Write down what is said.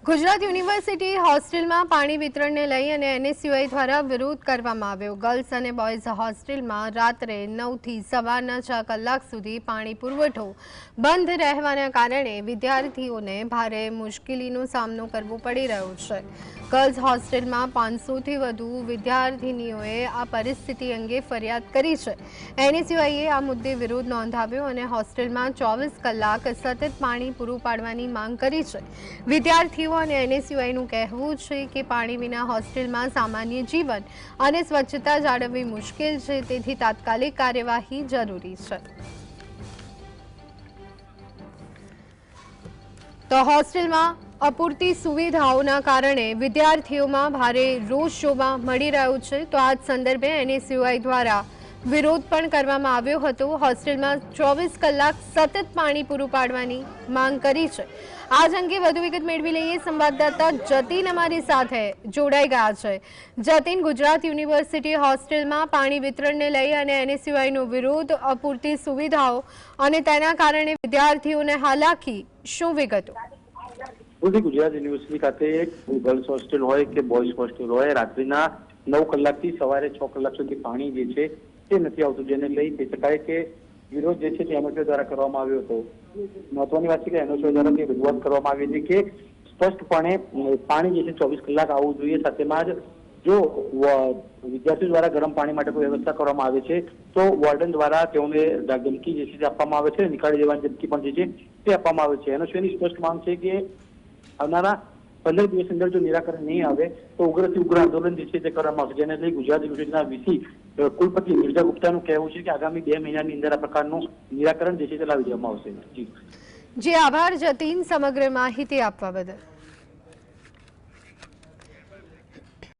Gujarat university હોસ્ટેલમાં પાણી વિતરણને લઈ અને એનએસયુઆઈ દ્વારા વિરોધ કરવામાં આવ્યો। ગર્લ્સ અને બોયઝ હોસ્ટેલમાં રાત્રે 9 થી સવારના 6 કલાક સુધી પાણી પુરવઠો બંધ રહેવાના કારણે વિદ્યાર્થીઓને ભારે મુશ્કેલીનો સામનો કરવો પડી રહ્યો છે। ગર્લ્સ હોસ્ટેલમાં 500 થી વધુ વિદ્યાર્થીનીઓએ આ પરિસ્થિતિ અંગે ફરિયાદ કરી છે। એનએસયુઆઈએ આ મુદ્દે વિરોધ નોંધાવ્યો અને હોસ્ટેલમાં 24 કલાક સતત પાણી પૂરું પાડવાની માંગ કરી છે। વિદ્યાર્થીઓ અને એનએસયુઆઈનું કહેવું છે કે પાણી વિના હોસ્ટેલમાં સામાન્ય જીવન અને સ્વચ્છતા જાળવવી મુશ્કેલ છે, તેથી તાત્કાલિક કાર્યવાહી જરૂરી છે। તો હોસ્ટેલમાં અપૂરતી સુવિધાઓના કારણે વિદ્યાર્થીઓમાં ભારે રોષ જોવા મળી રહ્યો છે। તો આ સંદર્ભે એનએસયુઆઈ દ્વારા વિરોધ પણ કરવામાં આવ્યો હતો। હોસ્ટેલમાં 24 કલાક સતત પાણી પૂરું પાડવાની માંગ કરી છે। આ અંગે વધુ વિગત મેળવી લઈએ। સંવાદદાતા જતીન અમારી સાથે જોડાઈ ગયા છે। જતીન, ગુજરાત યુનિવર્સિટી હોસ્ટેલમાં પાણી વિતરણને લઈ અને એનએસયુઆઈનો વિરોધ, અપૂરતી સુવિધાઓ અને તેના કારણે વિદ્યાર્થીઓને હાલાકી, શું વિગતો? ગુજરાત યુનિવર્સિટી ખાતે ગર્લ્સ હોસ્ટેલ હોય કે બોયઝ હોસ્ટેલ હોય, રાત્રિના 9 કલાકથી સવારે 6 કલાક સુધી પાણી જે છે તે નથી આવતું, જેને લઈ કહી શકાય કે વિરોધ જે છે તે એનએસયુઆઈ દ્વારા કરવામાં આવ્યો હતો। મહત્વની વાત છે કે એનએસયુઆઈ દ્વારા તે રજૂઆત કરવામાં આવી હતી કે સ્પષ્ટપણે પાણી જે છે 24 કલાક આવવું જોઈએ। સાથેમાં જ જો વિદ્યાર્થીઓ દ્વારા ગરમ પાણી માટે કોઈ વ્યવસ્થા કરવામાં આવે છે તો વોર્ડન દ્વારા તેઓને ધમકી જે છે તે આપવામાં આવે છે, નીકાળી દેવાની ધમકી પણ જે છે તે આપવામાં આવે છે। એનએસયુઆઈની સ્પષ્ટ માંગ છે કે આવનારા 15 દિવસ અંદર જો નિરાકરણ નહીં આવે તો ઉગ્રથી ઉગ્ર આંદોલન જે છે તે કરવામાં આવશે, જેને લઈ ગુજરાત યુનિવર્સિટીના વીસી કુલપતિ મિર્ઝા ગુપ્તાનું કહેવું છે કે આગામી 2 મહિનાની અંદર આ પ્રકારનું નિરાકરણ જે છે તે લાવી દેવામાં આવશે। જી આભાર જતીન, સમગ્ર માહિતી આપવા બદલ।